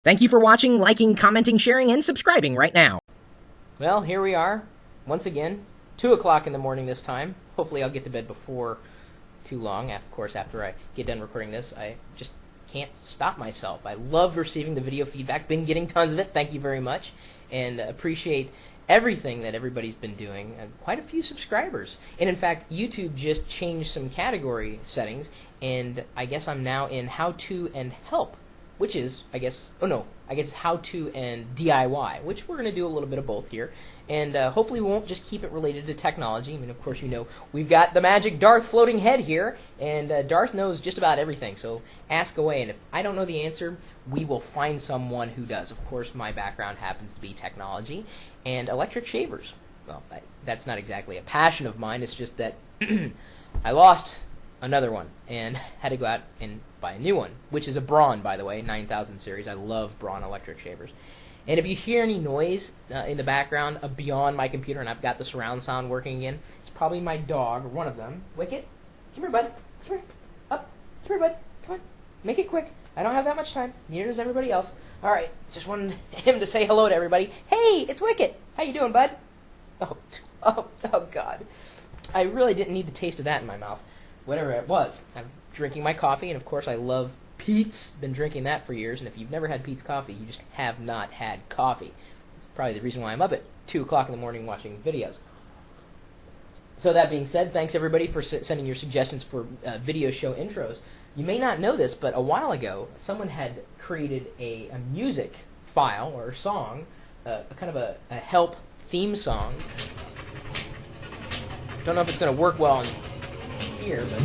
Thank you for watching, liking, commenting, sharing, and subscribing right now. Well, here we are, once again, 2 o'clock in the morning this time. Hopefully I'll get to bed before too long. Of course, after I get done recording this, I just can't stop myself. I love receiving the video feedback. Been getting tons of it. Thank you very much. And appreciate everything that everybody's been doing. Quite a few subscribers. And in fact, YouTube just changed some category settings, and I guess I'm now in How To and Help, which is, I guess How To and DIY, which we're going to do a little bit of both here. And hopefully we won't just keep it related to technology. I mean, of course, you know, we've got the magic Darth floating head here, and Darth knows just about everything, so ask away. And if I don't know the answer, we will find someone who does. Of course, my background happens to be technology and electric shavers. Well, that's not exactly a passion of mine. It's just that I lost another one and had to go out and buy a new one, which is a Braun, by the way, 9000 series. I love Braun electric shavers. And if you hear any noise in the background beyond my computer, and I've got the surround sound working again, it's probably my dog, or one of them. Wicket, come here, bud. Come here. Up. Come here, bud. Come on. Make it quick. I don't have that much time. Neither does everybody else. All right. Just wanted him to say hello to everybody. Hey, it's Wicket. How you doing, bud? Oh, God. I really didn't need the taste of that in my mouth. Whatever it was. I'm drinking my coffee, and of course I love Peet's. Been drinking that for years, and if you've never had Peet's coffee, you just have not had coffee. It's probably the reason why I'm up at 2 o'clock in the morning watching videos. So that being said, thanks everybody for sending your suggestions for video show intros. You may not know this, but a while ago, someone had created a music file or song, kind of a help theme song. Don't know if it's going to work well here, but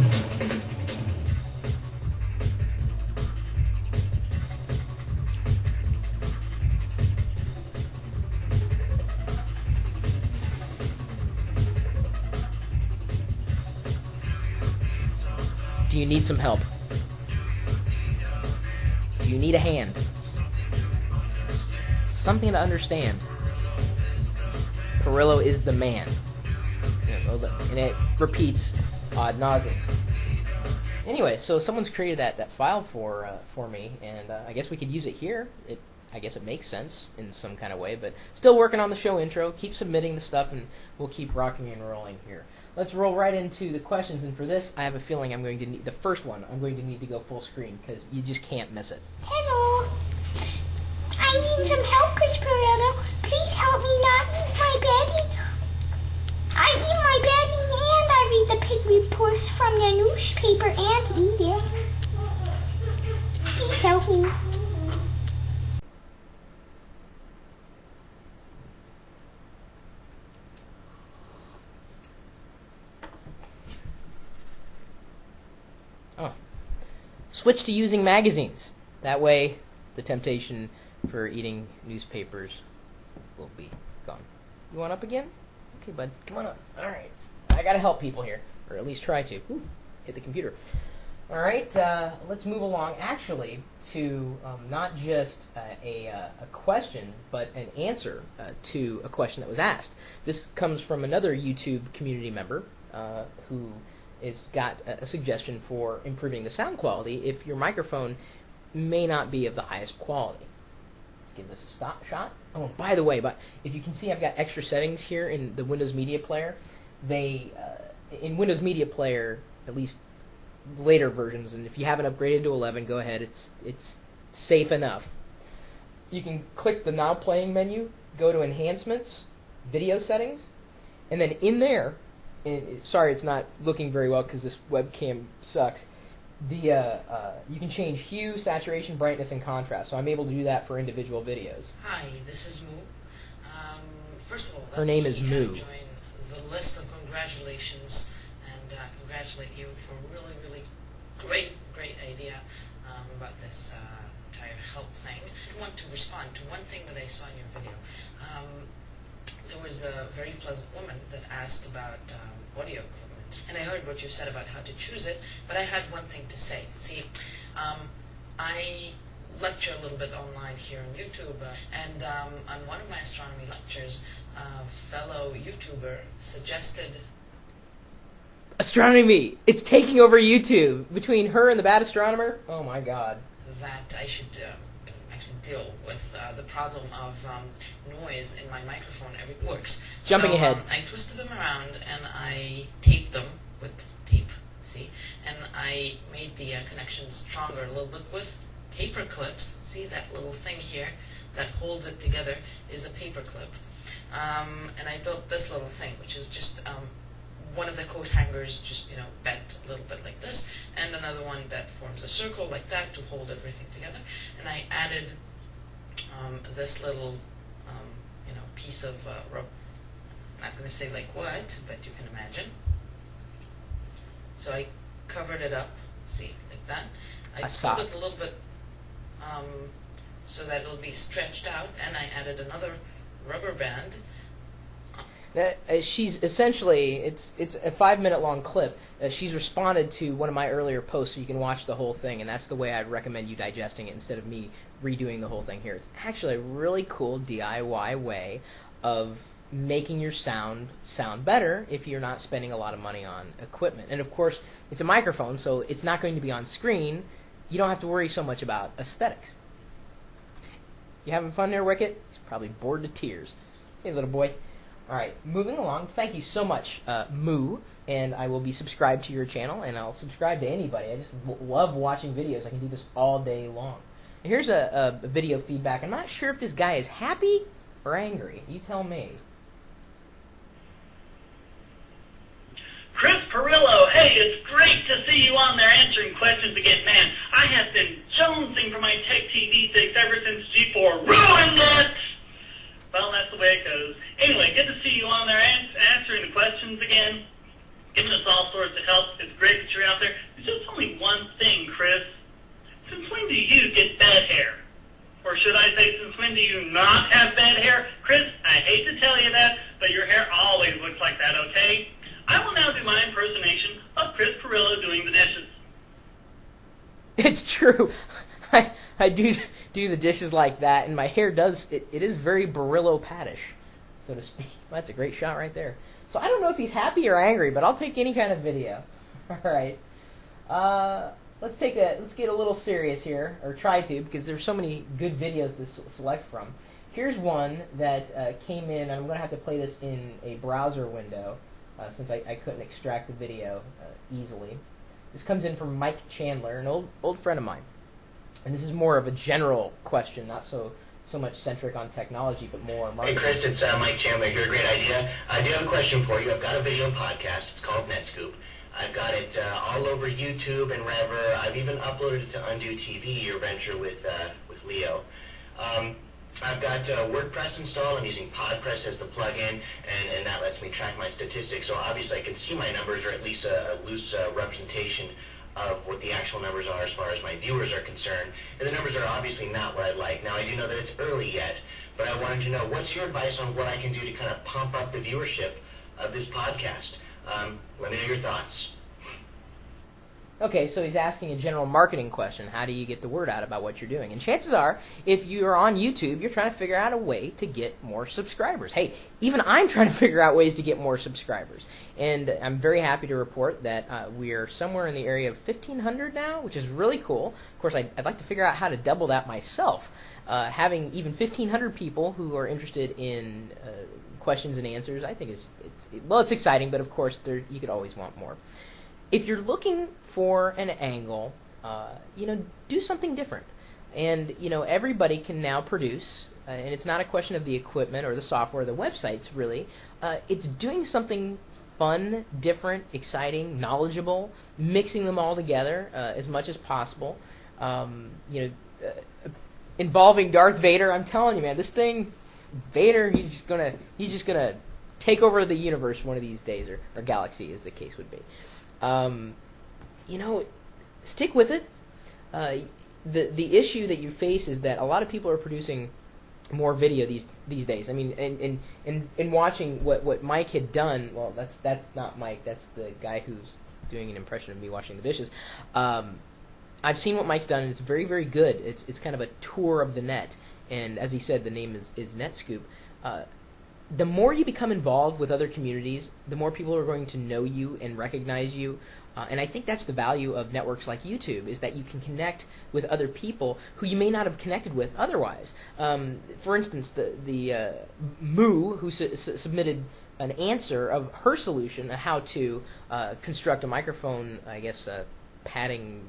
do you need some help? Do you need a hand? Something to understand. Pirillo is the man. And it repeats ad nauseum. Anyway, so someone's created that file for me, and I guess we could use it here. I guess it makes sense in some kind of way, but still working on the show intro. Keep submitting the stuff, and we'll keep rocking and rolling here. Let's roll right into the questions, and for this, I have a feeling I'm going to need the first one. I'm going to need to go full screen because you just can't miss it. Hello. I need some help, Chris Pirillo. Please help me not eat my bedding. I eat my bedding and I read the pig reports from the newspaper and eat it. Please help me. Oh. Switch to using magazines. That way, the temptation for eating newspapers will be gone. You want up again? Okay, bud. Come on up. All right. I got to help people here, or at least try to. Ooh, hit the computer. All right. Let's move along, actually, to not just a question, but an answer to a question that was asked. This comes from another YouTube community member who has got a suggestion for improving the sound quality if your microphone may not be of the highest quality. Let's give this a shot. Oh, by the way, if you can see, I've got extra settings here in the Windows Media Player. In Windows Media Player, at least later versions, and if you haven't upgraded to 11, go ahead. It's safe enough. You can click the Now Playing menu, go to Enhancements, Video Settings, and then in there, sorry it's not looking very well because this webcam sucks, you can change hue, saturation, brightness, and contrast. So I'm able to do that for individual videos. Hi, this is Moo. First of all, her name is Moo. Join the list of congratulations and congratulate you for a really, really great idea about this entire help thing. I want to respond to one thing that I saw in your video. There was a very pleasant woman that asked about audio equipment, and I heard what you said about how to choose it, but I had one thing to say. See, I lecture a little bit online here on YouTube, and on one of my astronomy lectures, a fellow YouTuber suggested... Astronomy! It's taking over YouTube! Between her and the bad astronomer? Oh my god. That I should actually deal with the problem of noise in my microphone every works. Jumping ahead. I twisted them around and I taped them with tape, see, and I made the connections stronger a little bit with paper clips. See that little thing here that holds it together is a paper clip. And I built this little thing, which is just one of the coat hangers, just bent a little bit like this, and another one that forms a circle like that to hold everything together. And I added this little piece of rope. I'm not going to say like what, but you can imagine. So I covered it up, see, like that. I pulled it a little bit so that it'll be stretched out, and I added another rubber band. She's essentially, it's a 5-minute long clip. She's responded to one of my earlier posts, so you can watch the whole thing, and that's the way I'd recommend you digesting it instead of me redoing the whole thing here. It's actually a really cool DIY way of making your sound better if you're not spending a lot of money on equipment. And of course, it's a microphone, so it's not going to be on screen. You don't have to worry so much about aesthetics. You having fun there, Wicket? He's probably bored to tears. Hey, little boy. All right, moving along. Thank you so much, Moo, and I will be subscribed to your channel, and I'll subscribe to anybody. I just love watching videos. I can do this all day long. And here's a video feedback. I'm not sure if this guy is happy or angry. You tell me. Chris Pirillo, hey, it's great to see you on there answering questions again. Man, I have been jonesing for my Tech TV 6 ever since G4 ruined it! Well, that's the way it goes. Anyway, good to see you on there answering the questions again, giving us all sorts of help. It's great that you're out there. There's just only one thing, Chris. Since when do you get bad hair? Or should I say, since when do you not have bad hair? Chris, I hate to tell you that, but your hair always looks like that, okay? I will now do my impersonation of Chris Pirillo doing the dishes. It's true. I do the dishes like that, and my hair does, it is very Pirillo-paddish, so to speak. Well, that's a great shot right there. So I don't know if he's happy or angry, but I'll take any kind of video. All right. Let's get a little serious here, or try to, because there's so many good videos to select from. Here's one that came in, and I'm going to have to play this in a browser window, since I couldn't extract the video easily. This comes in from Mike Chandler, an old friend of mine. And this is more of a general question, not so much centric on technology, but more marketing. Hey Chris, it's Mike Chandler here. Great idea. I do have a question for you. I've got a video podcast. It's called NetScoop. I've got it all over YouTube and wherever. I've even uploaded it to Undo TV, your venture with Leo. I've got WordPress installed. I'm using PodPress as the plugin, and that lets me track my statistics. So obviously I can see my numbers, or at least a loose representation of what the actual numbers are as far as my viewers are concerned. And the numbers are obviously not what I'd like. Now, I do know that it's early yet, but I wanted to know, what's your advice on what I can do to kind of pump up the viewership of this podcast? Let me know your thoughts. Okay, so he's asking a general marketing question. How do you get the word out about what you're doing? And chances are, if you're on YouTube, you're trying to figure out a way to get more subscribers. Hey, even I'm trying to figure out ways to get more subscribers. And I'm very happy to report that we are somewhere in the area of 1,500 now, which is really cool. Of course, I'd like to figure out how to double that myself. Having even 1,500 people who are interested in questions and answers, I think it's exciting, but of course, you could always want more. If you're looking for an angle, do something different. And, everybody can now produce, and it's not a question of the equipment or the software or the websites, really. It's doing something fun, different, exciting, knowledgeable, mixing them all together as much as possible. Involving Darth Vader, I'm telling you, man, this thing, Vader, he's just gonna take over the universe one of these days, or galaxy, as the case would be. Stick with it. The issue that you face is that a lot of people are producing more video these days. I mean, in watching what Mike had done. Well, that's not Mike. That's the guy who's doing an impression of me washing the dishes. I've seen what Mike's done, and it's very, very good. It's kind of a tour of the net. And as he said, the name is NetScoop. the more you become involved with other communities, the more people are going to know you and recognize you. And I think that's the value of networks like YouTube, is that you can connect with other people who you may not have connected with otherwise. For instance, the Moo, who submitted an answer of her solution, how to construct a microphone, I guess, padding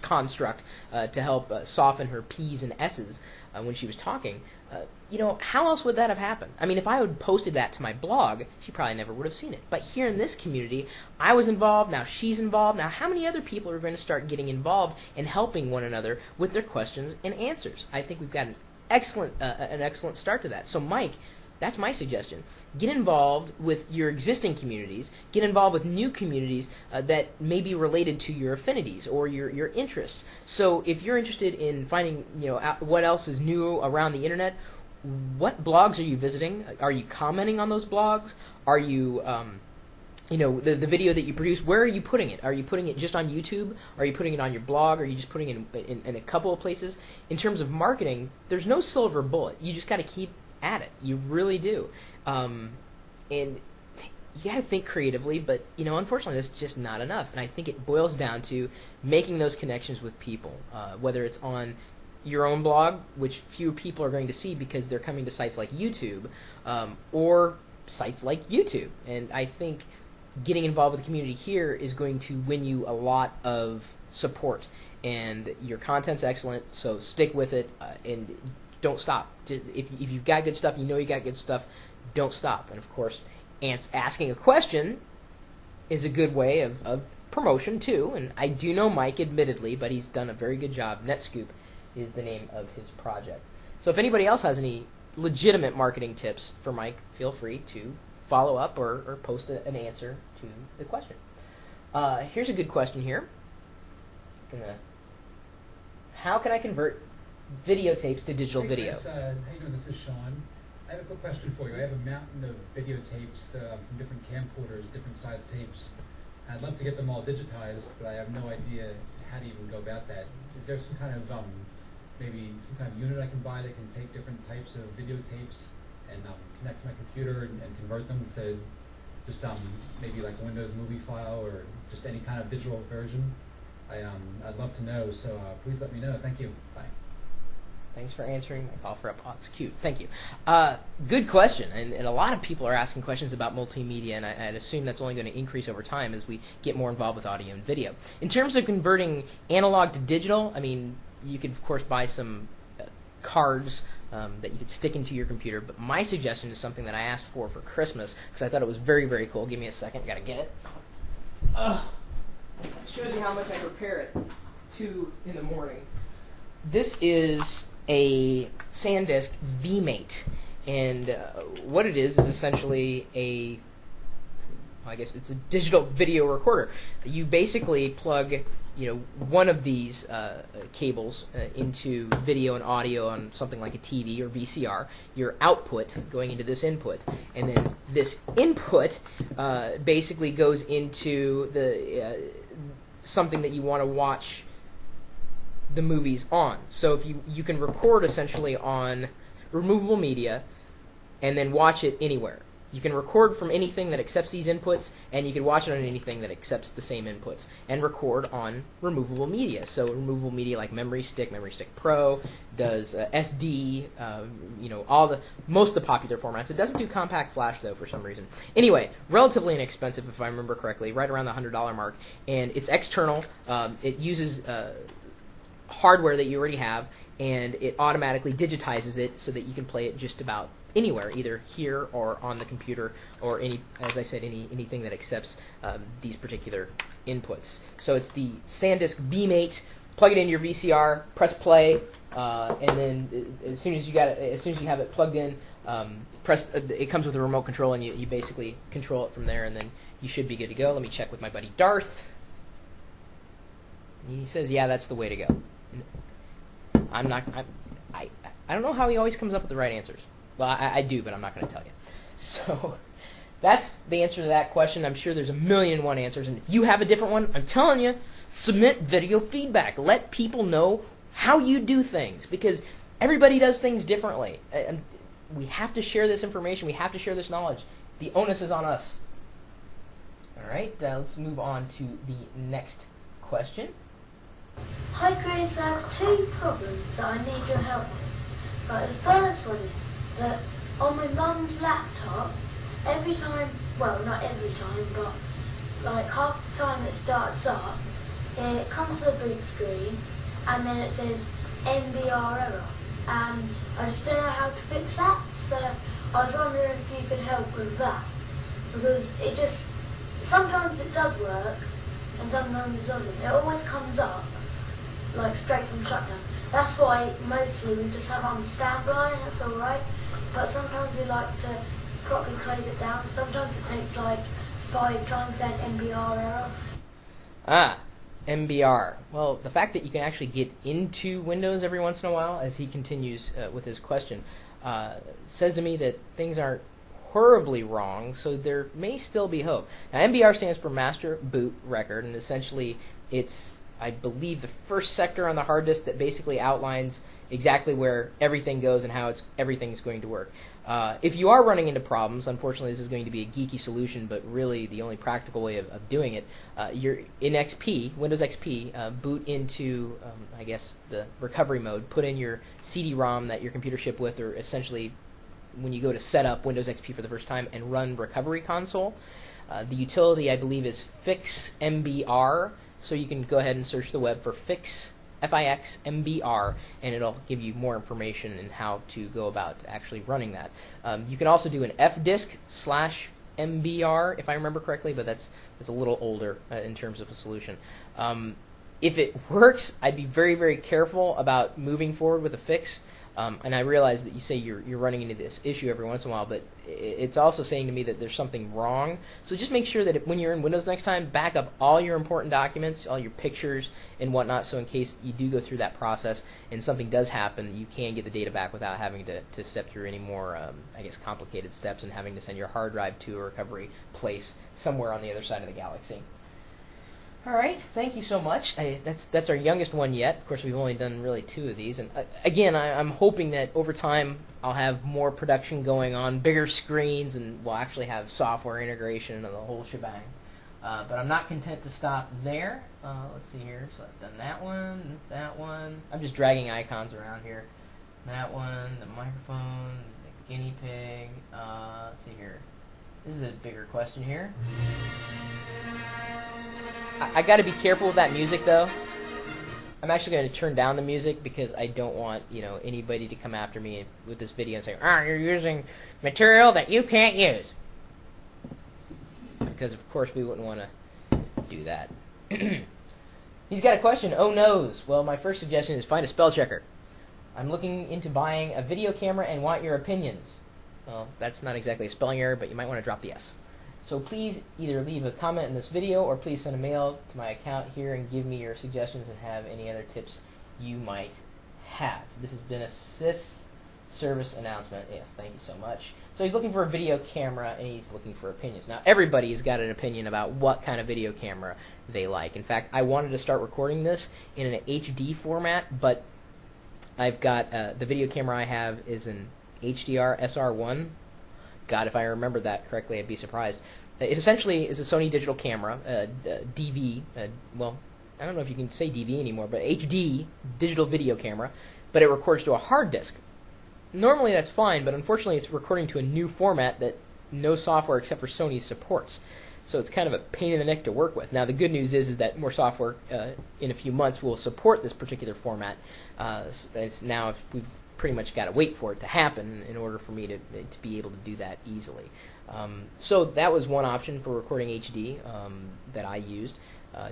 construct to help soften her P's and S's when she was talking. How else would that have happened? I mean, if I had posted that to my blog, she probably never would have seen it. But here in this community, I was involved, now she's involved. Now how many other people are going to start getting involved and helping one another with their questions and answers? I think we've got an excellent start to that. So Mike, that's my suggestion. Get involved with your existing communities. Get involved with new communities that may be related to your affinities or your interests. So if you're interested in finding, out what else is new around the internet, what blogs are you visiting? Are you commenting on those blogs? Are you, the video that you produce, where are you putting it? Are you putting it just on YouTube? Are you putting it on your blog? Are you just putting it in a couple of places? In terms of marketing, there's no silver bullet. You just got to keep at it. You really do. And you got to think creatively, but unfortunately that's just not enough. And I think it boils down to making those connections with people, whether it's on your own blog, which few people are going to see because they're coming to sites like YouTube, or sites like YouTube. And I think getting involved with the community here is going to win you a lot of support. And your content's excellent, so stick with it, and don't stop. If you've got good stuff, you got good stuff, don't stop. And of course, asking a question is a good way of promotion too. And I do know Mike, admittedly, but he's done a very good job. Netscoop is the name of his project. So if anybody else has any legitimate marketing tips for Mike, feel free to follow up or post an answer to the question. Here's a good question here. How can I convert videotapes to digital video? Chris, how you doing? This is Sean. I have a quick question for you. I have a mountain of videotapes from different camcorders, different size tapes. I'd love to get them all digitized, but I have no idea how to even go about that. Is there some kind of maybe some kind of unit I can buy that can take different types of videotapes and connect to my computer and convert them to just maybe like a Windows movie file or just any kind of digital version? I'd love to know, so please let me know. Thank you. Bye. Thanks for answering my call for up. Oh, it's cute. Thank you. Good question. And a lot of people are asking questions about multimedia, and I'd assume that's only going to increase over time as we get more involved with audio and video. In terms of converting analog to digital, I mean, you could, of course, buy some cards that you could stick into your computer, but my suggestion is something that I asked for Christmas because I thought it was very, very cool. Give me a second. Got to get it. Shows you how much I prepare it. 2 in the morning. This is a SanDisk vMate, and what it is essentially I guess it's a digital video recorder. You basically plug one of these cables into video and audio on something like a TV or VCR, your output going into this input, and then this input basically goes into the something that you want to watch the movies on. So if you can record essentially on removable media and then watch it anywhere. You can record from anything that accepts these inputs, and you can watch it on anything that accepts the same inputs, and record on removable media. So removable media like Memory Stick Pro, does SD, most of the popular formats. It doesn't do compact flash though for some reason. Anyway, relatively inexpensive if I remember correctly, right around the $100 mark, and it's external. It uses hardware that you already have, and it automatically digitizes it so that you can play it just about anywhere, either here or on the computer, or anything that accepts these particular inputs. So it's the SanDisk vMate. Plug it into your VCR, press play, and then as soon as you have it plugged in, it comes with a remote control, and you basically control it from there, and then you should be good to go. Let me check with my buddy Darth. He says, yeah, that's the way to go. I don't know how he always comes up with the right answers. Well, I do, but I'm not going to tell you. So that's the answer to that question. I'm sure there's 1,000,001 answers, and if you have a different one, I'm telling you, submit video feedback. Let people know how you do things, because everybody does things differently. we have to share this information. We have to share this knowledge. The onus is on us. All right, let's move on to the next question. Hi Chris, I have two problems that I need your help with. Right, the first one is that on my mum's laptop, every time, well not every time, but like half the time it starts up, it comes to the boot screen and then it says MBR error. And I just don't know how to fix that, so I was wondering if you could help with that. Because it just, sometimes it does work and sometimes it doesn't. It always comes up like straight from shutdown. That's why mostly we just have on standby and that's alright. But sometimes we like to properly close it down. Sometimes it takes like 5 times that MBR error. Ah, MBR. Well, the fact that you can actually get into Windows every once in a while, as he continues with his question, says to me that things aren't horribly wrong, so there may still be hope. Now, MBR stands for Master Boot Record, and essentially it's, I believe, the first sector on the hard disk that basically outlines exactly where everything goes and how everything's going to work. If you are running into problems, unfortunately this is going to be a geeky solution, but really the only practical way of doing it, you're in XP, Windows XP, boot into, I guess, the recovery mode, put in your CD-ROM that your computer shipped with, or essentially when you go to set up Windows XP for the first time and run Recovery Console. The utility, I believe, is Fix MBR, so you can go ahead and search the web for Fix FIX MBR, and it'll give you more information on how to go about actually running that. You can also do an fdisk/MBR, if I remember correctly, but that's a little older in terms of a solution. If it works, I'd be very, very careful about moving forward with a fix. And I realize that you say you're running into this issue every once in a while, but it's also saying to me that there's something wrong. So just make sure that when you're in Windows next time, back up all your important documents, all your pictures and whatnot, so in case you do go through that process and something does happen, you can get the data back without having to step through any more, I guess, complicated steps and having to send your hard drive to a recovery place somewhere on the other side of the galaxy. All right, thank you so much. That's our youngest one yet. Of course, we've only done really 2 of these. And again, I'm hoping that over time I'll have more production going on, bigger screens, and we'll actually have software integration and the whole shebang. But I'm not content to stop there. Let's see here. So I've done that one. I'm just dragging icons around here. That one, the microphone, the guinea pig. Let's see here. This is a bigger question here. I got to be careful with that music, though. I'm actually going to turn down the music because I don't want, anybody to come after me with this video and say, you're using material that you can't use. Because, of course, we wouldn't want to do that. He's got a question. Oh, noes. Well, my first suggestion is find a spell checker. I'm looking into buying a video camera and want your opinions. Well, that's not exactly a spelling error, but you might want to drop the S. So please either leave a comment in this video or please send a mail to my account here and give me your suggestions and have any other tips you might have. This has been a Sith service announcement. Yes, thank you so much. So he's looking for a video camera and he's looking for opinions. Now everybody's got an opinion about what kind of video camera they like. In fact, I wanted to start recording this in an HD format, but I've got the video camera I have is an HDR SR1. God, if I remember that correctly, I'd be surprised. It essentially is a Sony digital camera, DV. Well, I don't know if you can say DV anymore, but HD digital video camera. But it records to a hard disk. Normally that's fine, but unfortunately it's recording to a new format that no software except for Sony supports. So it's kind of a pain in the neck to work with. Now the good news is that more software in a few months will support this particular format. Now we've pretty much got to wait for it to happen in order for me to be able to do that easily. So that was one option for recording HD that I used.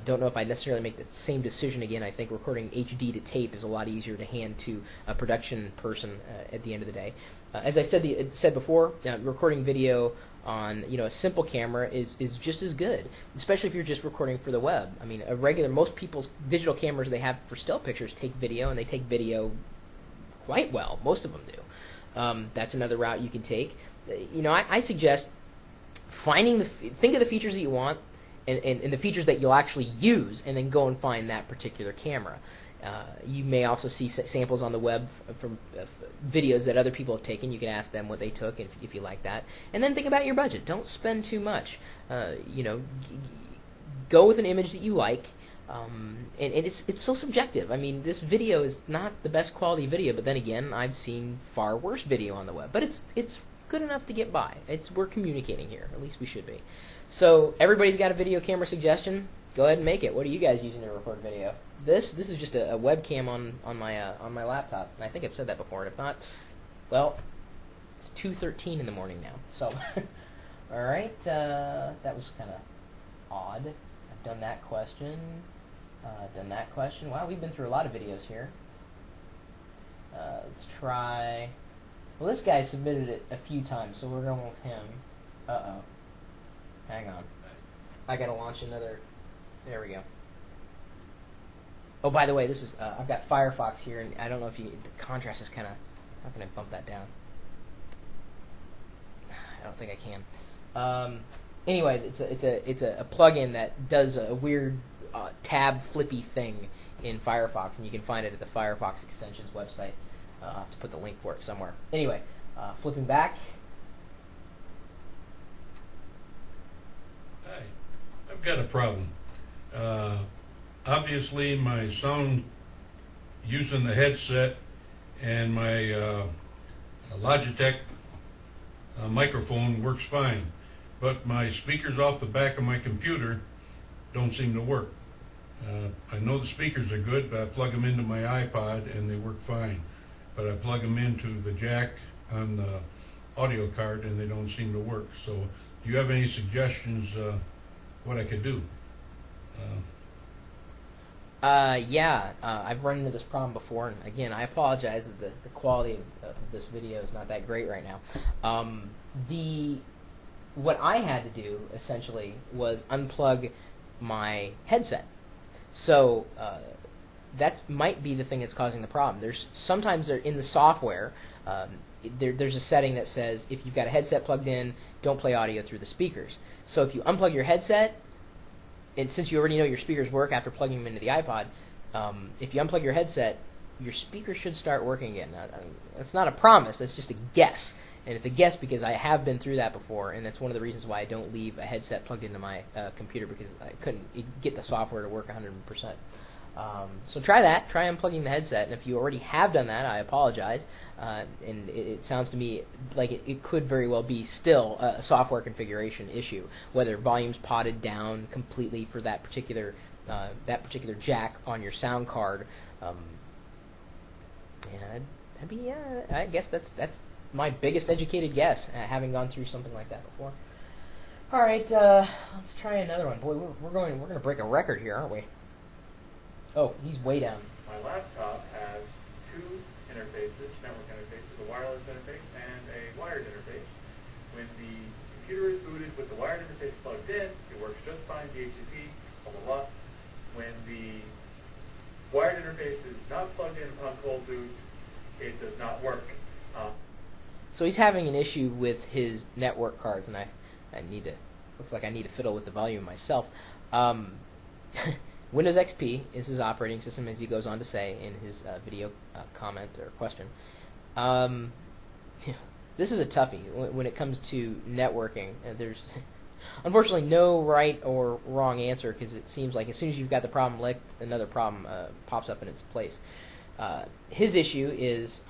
Don't know if I'd necessarily make the same decision again. I think recording HD to tape is a lot easier to hand to a production person at the end of the day. As I said before, recording video on a simple camera is just as good, especially if you're just recording for the web. I mean, most people's digital cameras they have for still pictures take video, and they take video quite well. Most of them do. That's another route you can take. I suggest think of the features that you want and the features that you'll actually use, and then go and find that particular camera. You may also see samples on the web from videos that other people have taken. You can ask them what they took if you like that. And then think about your budget. Don't spend too much. Go with an image that you like. And it's so subjective. I mean, this video is not the best quality video, but then again, I've seen far worse video on the web. But it's good enough to get by. We're communicating here. At least we should be. So everybody's got a video camera suggestion. Go ahead and make it. What are you guys using to record video? This is just a webcam on my laptop, and I think I've said that before. And if not, well, it's 2:13 in the morning now. So, all right, that was kind of odd. I've done that question. Wow, we've been through a lot of videos here. Let's try. Well, this guy submitted it a few times, so we're going with him. Uh-oh. Hang on. I gotta launch another. There we go. Oh, by the way, this is I've got Firefox here, and I don't know if the contrast is kind of. How can I bump that down? I don't think I can. Anyway, it's a plugin that does a weird tab flippy thing in Firefox, and you can find it at the Firefox extensions website. I'll have to put the link for it somewhere. Anyway, flipping back. Hi, I've got a problem. Obviously, my sound using the headset and my Logitech microphone works fine, but my speakers off the back of my computer don't seem to work. I know the speakers are good, but I plug them into my iPod and they work fine. But I plug them into the jack on the audio card and they don't seem to work. So do you have any suggestions what I could do? I've run into this problem before, and again, I apologize that the quality of this video is not that great right now. What I had to do, essentially, was unplug my headset. So, that might be the thing that's causing the problem. Sometimes in the software, there's a setting that says if you've got a headset plugged in, don't play audio through the speakers. So if you unplug your headset, and since you already know your speakers work after plugging them into the iPod, if you unplug your headset, your speakers should start working again. That's not a promise. That's just a guess. And it's a guess because I have been through that before, and that's one of the reasons why I don't leave a headset plugged into my computer, because I couldn't get the software to work 100%. So try that. Try unplugging the headset, and if you already have done that, I apologize. And it sounds to me like it could very well be still a software configuration issue, whether volume's potted down completely for that particular jack on your sound card. I guess that's my biggest educated guess, having gone through something like that before. All right, let's try another one. Boy, we're going to break a record here, aren't we? Oh, he's way down. My laptop has two interfaces, network interfaces, a wireless interface and a wired interface. When the computer is booted with the wired interface plugged in, it works just fine, DHCP, blah, blah, blah. When the wired interface is not plugged in upon cold boot, it does not work. So he's having an issue with his network cards, and looks like I need to fiddle with the volume myself. Windows XP is his operating system, as he goes on to say in his video comment or question. This is a toughie when it comes to networking. There's unfortunately no right or wrong answer, because it seems like as soon as you've got the problem licked, another problem pops up in its place. His issue is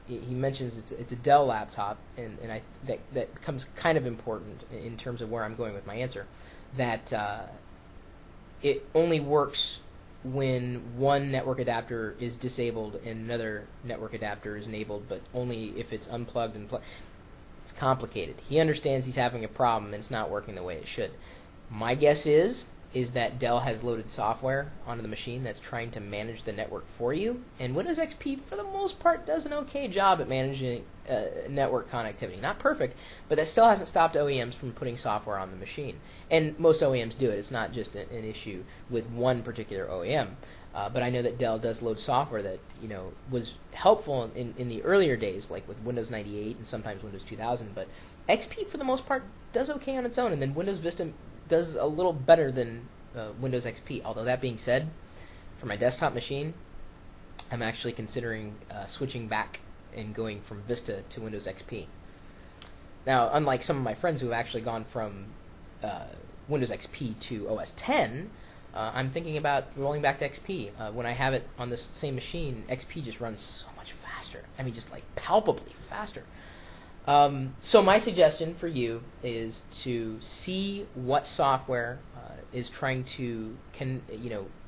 he mentions it's a Dell laptop, and that becomes kind of important in terms of where I'm going with my answer. That it only works when one network adapter is disabled and another network adapter is enabled, but only if it's unplugged and plugged. It's complicated. He understands he's having a problem and it's not working the way it should. My guess is that Dell has loaded software onto the machine that's trying to manage the network for you, and Windows XP, for the most part, does an okay job at managing network connectivity. Not perfect, but that still hasn't stopped OEMs from putting software on the machine. And most OEMs do it. It's not just an issue with one particular OEM. But I know that Dell does load software that was helpful in the earlier days, like with Windows 98 and sometimes Windows 2000. But XP, for the most part, does okay on its own, and then Windows Vista does a little better than Windows XP. Although that being said, for my desktop machine, I'm actually considering switching back and going from Vista to Windows XP. Now, unlike some of my friends who have actually gone from Windows XP to OS 10, I'm thinking about rolling back to XP. When I have it on this same machine, XP just runs so much faster. I mean, just like palpably faster. So my suggestion for you is to see what software is trying to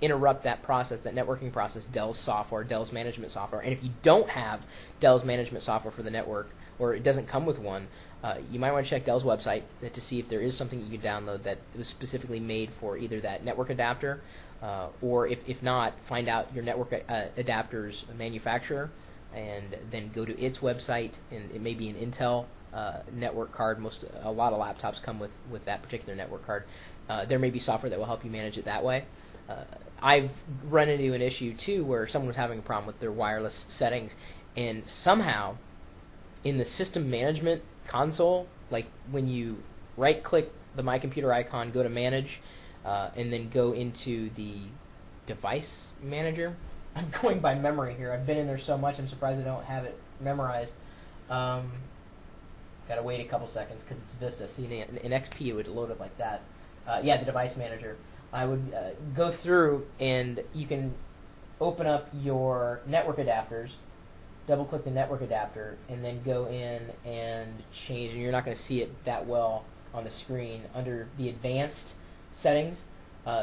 interrupt that process, that networking process, Dell's software, Dell's management software. And if you don't have Dell's management software for the network, or it doesn't come with one, you might want to check Dell's website to see if there is something you can download that was specifically made for either that network adapter, or if not, find out your network adapter's manufacturer, and then go to its website. And it may be an Intel network card. A lot of laptops come with that particular network card. There may be software that will help you manage it that way. I've run into an issue too where someone was having a problem with their wireless settings, and somehow in the system management console, like when you right-click the My Computer icon, go to Manage, and then go into the Device Manager. I'm going by memory here. I've been in there so much, I'm surprised I don't have it memorized. Got to wait a couple seconds because it's Vista. See, in XP it would load it like that. The Device Manager. I would go through, and you can open up your network adapters, double-click the network adapter, and then go in and change. And you're not going to see it that well on the screen. Under the Advanced settings,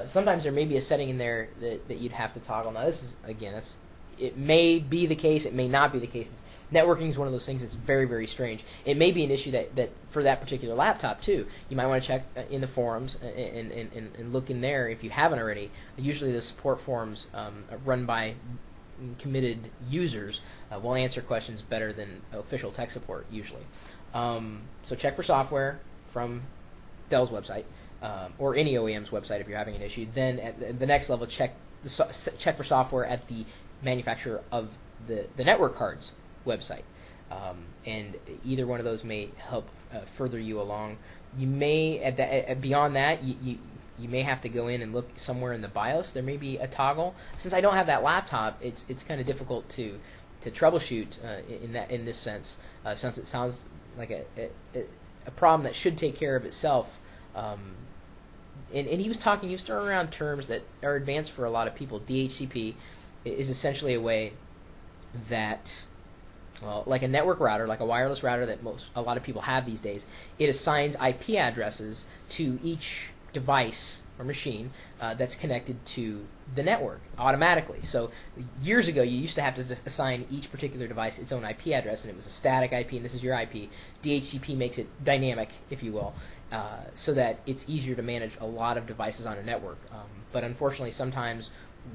sometimes there may be a setting in there that you'd have to toggle. Now, this is, again, it may be the case, it may not be the case. Networking is one of those things that's very, very strange. It may be an issue that for that particular laptop, too. You might want to check in the forums and look in there if you haven't already. Usually the support forums run by committed users will answer questions better than official tech support, usually. So check for software from Dell's website, or any OEM's website if you're having an issue. Then at the next level, check for software at the manufacturer of the network cards website, and either one of those may help further you along. You may beyond that you may have to go in and look somewhere in the BIOS. There may be a toggle. Since I don't have that laptop, it's kind of difficult to troubleshoot in this sense, since it sounds like a problem that should take care of itself. And he was throwing around terms that are advanced for a lot of people. DHCP is essentially a way that, well, like a network router, like a wireless router that a lot of people have these days, it assigns IP addresses to each device or machine that's connected to the network automatically. So years ago, you used to have to assign each particular device its own IP address, and it was a static IP, and this is your IP. DHCP makes it dynamic, if you will, so that it's easier to manage a lot of devices on a network. But unfortunately, sometimes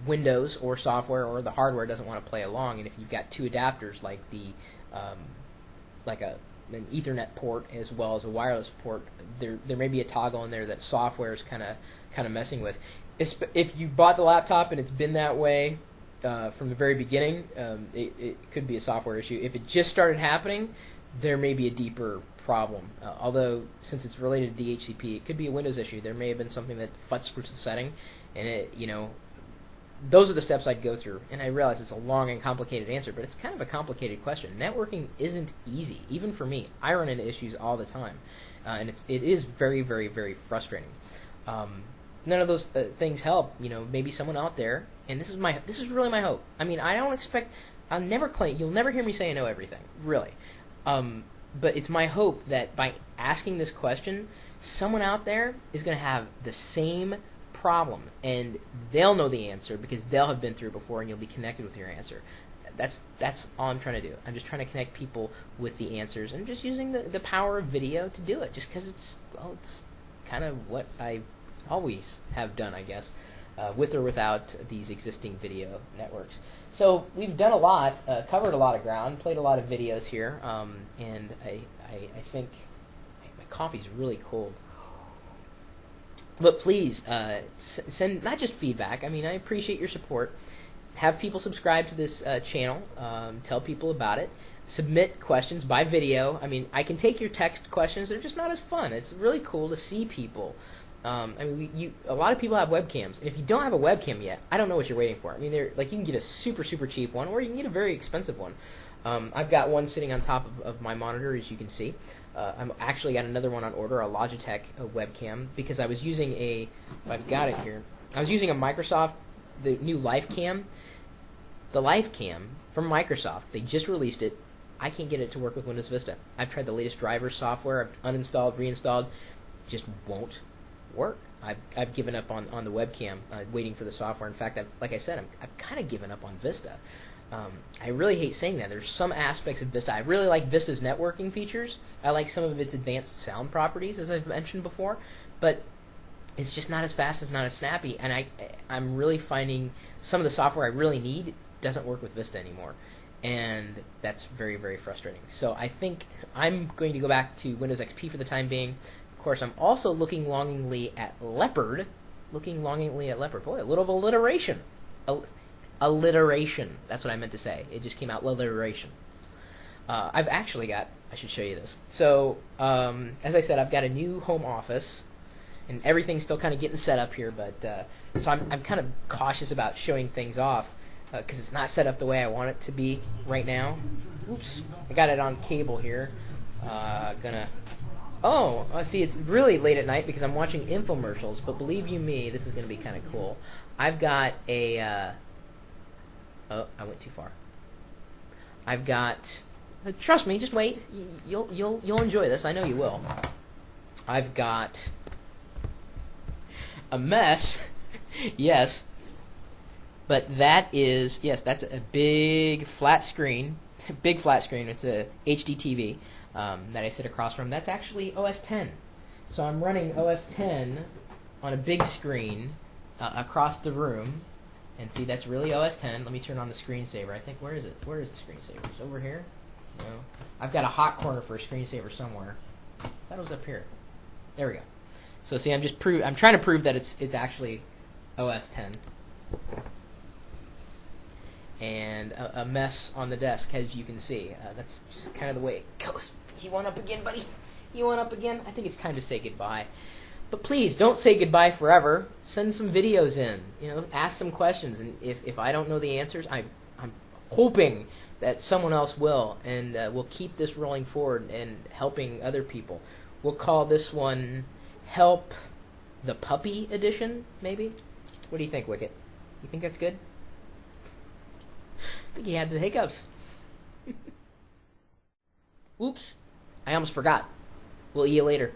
Windows or software or the hardware doesn't want to play along, and if you've got two adapters like an Ethernet port as well as a wireless port, there may be a toggle in there that software is kind of messing with. If you bought the laptop and it's been that way from the very beginning, it could be a software issue. If it just started happening, there may be a deeper problem. Although since it's related to DHCP, it could be a Windows issue. There may have been something that futzed with the setting, and those are the steps I'd go through. And I realize it's a long and complicated answer, but it's kind of a complicated question. Networking isn't easy, even for me. I run into issues all the time, and it is very, very, very frustrating. None of those things help. Maybe someone out there, and this is really my hope. I mean, I don't expect. I'll never claim. You'll never hear me say I know everything, really. But it's my hope that by asking this question, someone out there is going to have the same problem, and they'll know the answer because they'll have been through it before, and you'll be connected with your answer. That's all I'm trying to do. I'm just trying to connect people with the answers, and just using the power of video to do it, just because it's kind of what I always have done, I guess, with or without these existing video networks. So we've done a lot, covered a lot of ground, played a lot of videos here, and I think my coffee's really cold. But please send not just feedback. I mean, I appreciate your support. Have people subscribe to this channel. Tell people about it. Submit questions by video. I mean, I can take your text questions. They're just not as fun. It's really cool to see people I mean, a lot of people have webcams, and if you don't have a webcam yet, I don't know what you're waiting for. I mean, you can get a super cheap one, or you can get a very expensive one. I've got one sitting on top of my monitor, as you can see. I'm actually got another one on order, a Logitech webcam, because I was using if I've got it here, I was using a Microsoft, the new LifeCam. The LifeCam from Microsoft, they just released it. I can't get it to work with Windows Vista. I've tried the latest driver software, I've uninstalled, reinstalled, just won't work. I've given up on the webcam, waiting for the software. In fact, like I said, I've kind of given up on Vista. I really hate saying that. There's some aspects of Vista. I really like Vista's networking features. I like some of its advanced sound properties, as I've mentioned before, but it's just not as fast, it's not as snappy, and I'm really finding some of the software I really need doesn't work with Vista anymore, and that's very, very frustrating. So I think I'm going to go back to Windows XP for the time being. Of course, I'm also looking longingly at Leopard. Boy, a little of alliteration. Alliteration. That's what I meant to say. It just came out, alliteration. I've actually got, I should show you this. So, as I said, I've got a new home office, and everything's still kind of getting set up here, but so I'm kind of cautious about showing things off, because it's not set up the way I want it to be right now. Oops. I got it on cable here. See, it's really late at night because I'm watching infomercials, but believe you me, this is going to be kind of cool. I've got I went too far. I've got, trust me, just wait. You'll enjoy this. I know you will. I've got a mess. Yes. But that's a big flat screen. It's a HD TV that I sit across from. That's actually OS 10. So I'm running OS 10 on a big screen across the room. And see, that's really OS 10. Let me turn on the screensaver. I think, where is it? Where is the screensaver? It's over here? No. I've got a hot corner for a screensaver somewhere. I thought it was up here. There we go. So see, I'm trying to prove that it's actually OS 10. And a mess on the desk, as you can see. That's just kind of the way it goes. You want up again, buddy? You want up again? I think it's time to say goodbye. But please, don't say goodbye forever. Send some videos in. Ask some questions. And if I don't know the answers, I'm hoping that someone else will. And we'll keep this rolling forward and helping other people. We'll call this one Help the Puppy Edition, maybe? What do you think, Wicket? You think that's good? I think he had the hiccups. Oops. I almost forgot. We'll see you later.